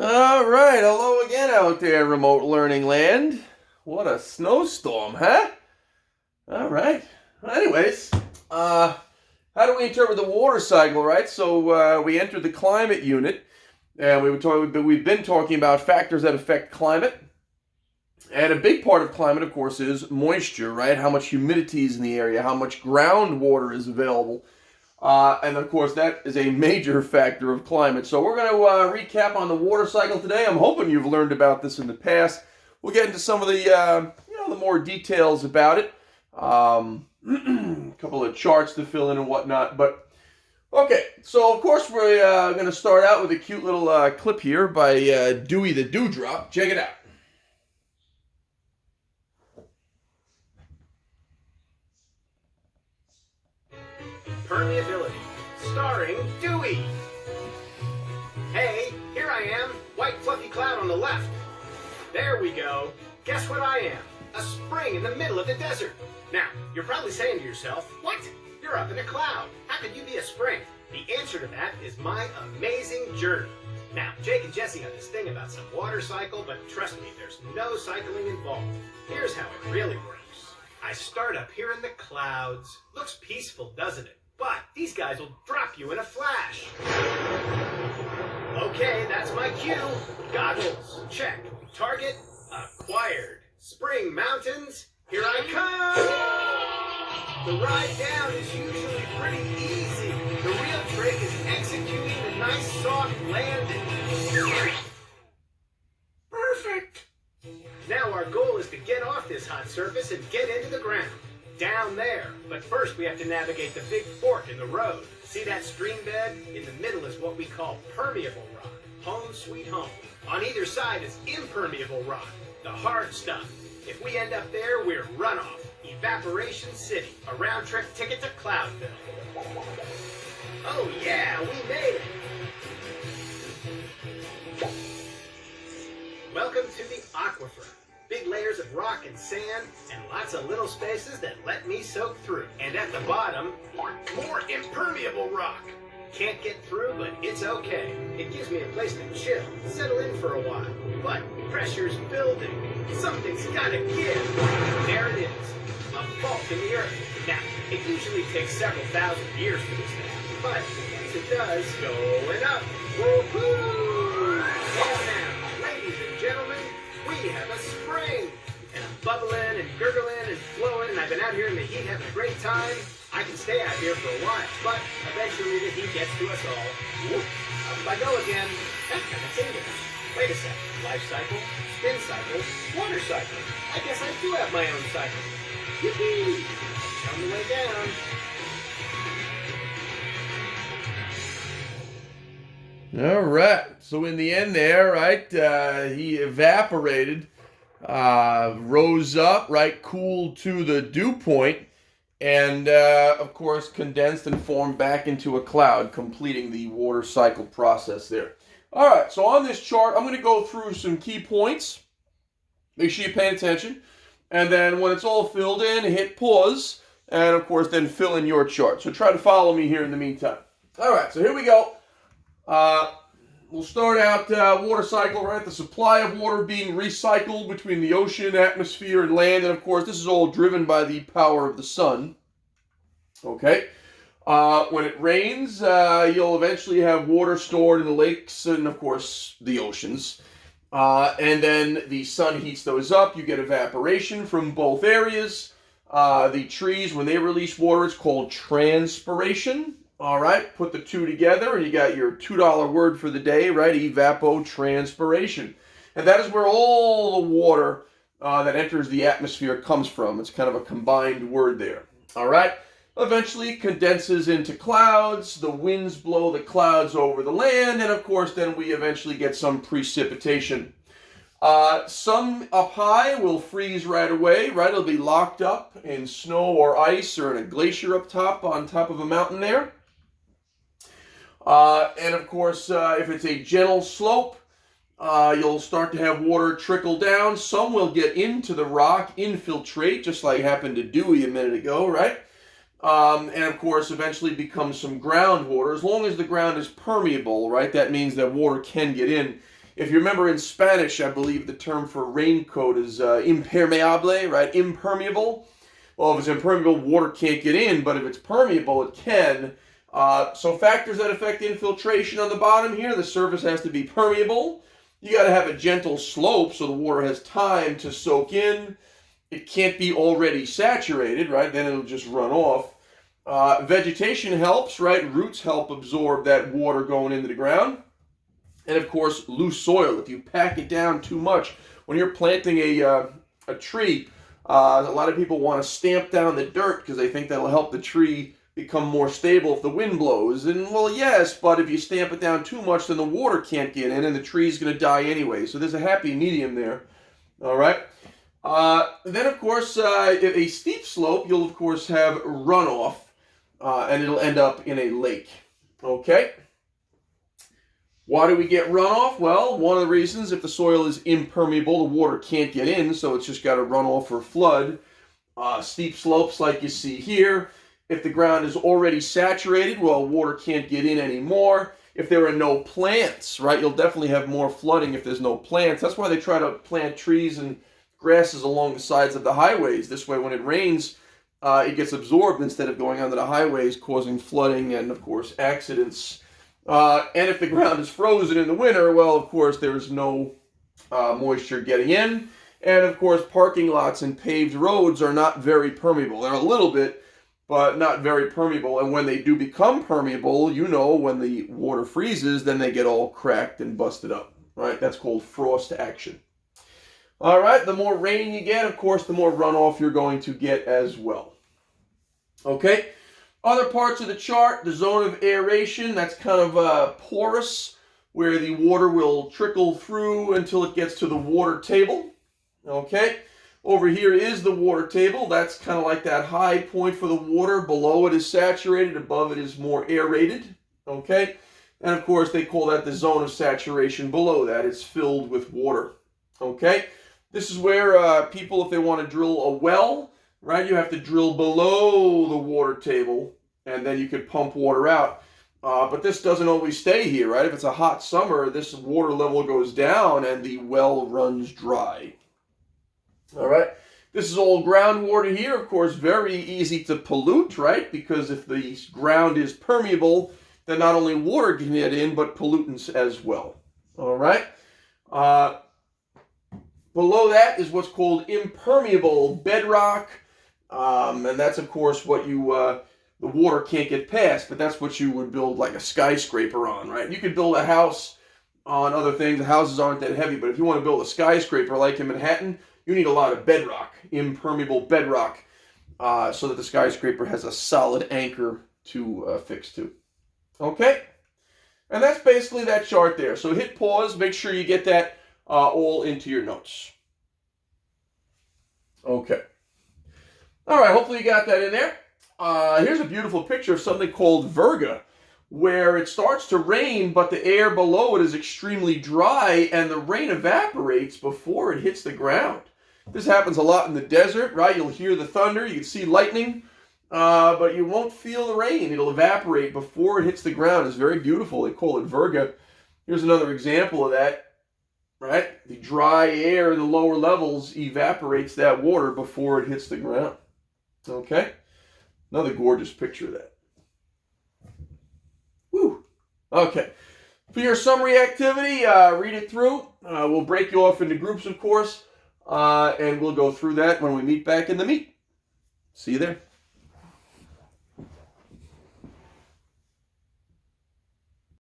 All right, hello again out there, remote learning land. What a snowstorm, huh? All right. Well, anyways, how do we interpret the water cycle, right? So we entered the climate unit, and we've been talking about factors that affect climate. And a big part of climate, of course, is moisture, right? How much humidity is in the area, how much groundwater is available. And of course, that is a major factor of climate. So we're going to recap on the water cycle today. I'm hoping you've learned about this in the past. We'll get into some of the the more details about it. A couple of charts to fill in and whatnot. But okay, so of course we're going to start out with a cute little clip here by Dewey the Dewdrop. Check it out. Impermeability, starring Dewey. Hey, here I am, white fluffy cloud on the left. There we go. Guess what I am? A spring in the middle of the desert. Now, you're probably saying to yourself, what? You're up in a cloud. How could you be a spring? The answer to that is my amazing journey. Now, Jake and Jesse have this thing about some water cycle, but trust me, there's no cycling involved. Here's how it really works. I start up here in the clouds. Looks peaceful, doesn't it? But these guys will drop you in a flash. Okay, that's my cue. Goggles, check. Target, acquired. Spring Mountains, here I come. The ride down is usually pretty easy. The real trick is executing the nice soft landing. Perfect. Now our goal is to get off this hot surface and get into the ground. Down there. But first we have to navigate the big fork in the road. See that stream bed? In the middle is what we call permeable rock. Home sweet home. On either side is impermeable rock, the hard stuff. If we end up there, we're Runoff, Evaporation City, a round-trip ticket to Cloudville. Oh yeah, we made it! Welcome to the aquifer. Big layers of rock and sand, and lots of little spaces that let me soak through. And at the bottom, more impermeable rock. Can't get through, but it's okay. It gives me a place to chill, settle in for a while. But pressure's building. Something's gotta give. There it is, a fault in the earth. Now, it usually takes several thousand years for this to happen, but once it does, going up. Woohoo! And now, ladies and gentlemen, we have a spring. And I'm bubbling and gurgling and flowing, and I've been out here in the heat having a great time. I can stay out here for a while, but eventually the heat gets to us all. Whoop, up I go again. That kind of singular. Wait a sec. Life cycle, spin cycle, water cycle. I guess I do have my own cycle. Yippee! On the way down. All right. So in the end there, right, he evaporated, rose up, right, cooled to the dew point, and, of course, condensed and formed back into a cloud, completing the water cycle process there. All right, so on this chart, I'm going to go through some key points. Make sure you pay attention. And then when it's all filled in, hit pause, and, of course, then fill in your chart. So try to follow me here in the meantime. All right, so here we go. We'll start out water cycle, right? The supply of water being recycled between the ocean, atmosphere, and land. And of course, this is all driven by the power of the sun. Okay. When it rains, you'll eventually have water stored in the lakes and, of course, the oceans. And then the sun heats those up. You get evaporation from both areas. The trees, when they release water, it's called transpiration. All right, put the two together and you got your $2 word for the day, right? Evapotranspiration. And that is where all the water that enters the atmosphere comes from. It's kind of a combined word there. All right, eventually condenses into clouds. The winds blow the clouds over the land. And of course, then we eventually get some precipitation. Some up high will freeze right away, right? It'll be locked up in snow or ice or in a glacier up top on top of a mountain there. And of course, if it's a gentle slope, you'll start to have water trickle down. Some will get into the rock, infiltrate, just like happened to Dewey a minute ago, right? And of course, eventually become some groundwater. As long as the ground is permeable, right? That means that water can get in. If you remember in Spanish, I believe the term for raincoat is impermeable, right? Impermeable. Well, if it's impermeable, water can't get in, but if it's permeable, it can. So factors that affect infiltration on the bottom here, the surface has to be permeable. You got to have a gentle slope so the water has time to soak in. It can't be already saturated, right? Then it'll just run off. Vegetation helps, right? Roots help absorb that water going into the ground. And of course, loose soil. If you pack it down too much, when you're planting a tree, a lot of people want to stamp down the dirt because they think that'll help the tree become more stable if the wind blows. And well, yes, but if you stamp it down too much, then the water can't get in and the tree's going to die anyway. So there's a happy medium there. All right. Then, of course, if a steep slope, you'll, of course, have runoff, and it'll end up in a lake. Okay. Why do we get runoff? Well, one of the reasons, if the soil is impermeable, the water can't get in, so it's just got to run off or flood. Steep slopes like you see here. If the ground is already saturated, well, water can't get in anymore. If there are no plants, right, you'll definitely have more flooding if there's no plants. That's why they try to plant trees and grasses along the sides of the highways. This way, when it rains, it gets absorbed instead of going onto the highways, causing flooding and, of course, accidents. And if the ground is frozen in the winter, well, of course, there's no moisture getting in. And, of course, parking lots and paved roads are not very permeable. They're a little bit, but not very permeable. And when they do become permeable, you know, when the water freezes, then they get all cracked and busted up, right? That's called frost action. All right, the more rain you get, of course, the more runoff you're going to get as well. Okay, other parts of the chart, the zone of aeration, that's kind of porous, where the water will trickle through until it gets to the water table. Okay. Over here is the water table. That's kind of like that high point for the water. Below it is saturated. Above it is more aerated. Okay? And of course, they call that the zone of saturation. Below that, it's filled with water. Okay? This is where people, if they want to drill a well, right, you have to drill below the water table, and then you could pump water out. But this doesn't always stay here, right? If it's a hot summer, this water level goes down, and the well runs dry. All right, this is all groundwater here, of course, very easy to pollute, right? Because if the ground is permeable, then not only water can get in, but pollutants as well. All right. Below that is what's called impermeable bedrock, and that's, of course, what you the water can't get past, but that's what you would build like a skyscraper on, right? You could build a house on other things. The houses aren't that heavy, but if you want to build a skyscraper like in Manhattan, you need a lot of bedrock, impermeable bedrock, so that the skyscraper has a solid anchor to fix to. Okay? And that's basically that chart there. So hit pause. Make sure you get that all into your notes. Okay. All right, hopefully you got that in there. Here's a beautiful picture of something called virga, where it starts to rain, but the air below it is extremely dry, and the rain evaporates before it hits the ground. This happens a lot in the desert, right? You'll hear the thunder, you can see lightning, but you won't feel the rain. It'll evaporate before it hits the ground. It's very beautiful. They call it virga. Here's another example of that, right? The dry air in the lower levels evaporates that water before it hits the ground. Okay? Another gorgeous picture of that. Woo! Okay. For your summary activity, read it through. We'll break you off into groups, of course. And we'll go through that when we meet back in the meet. See you there.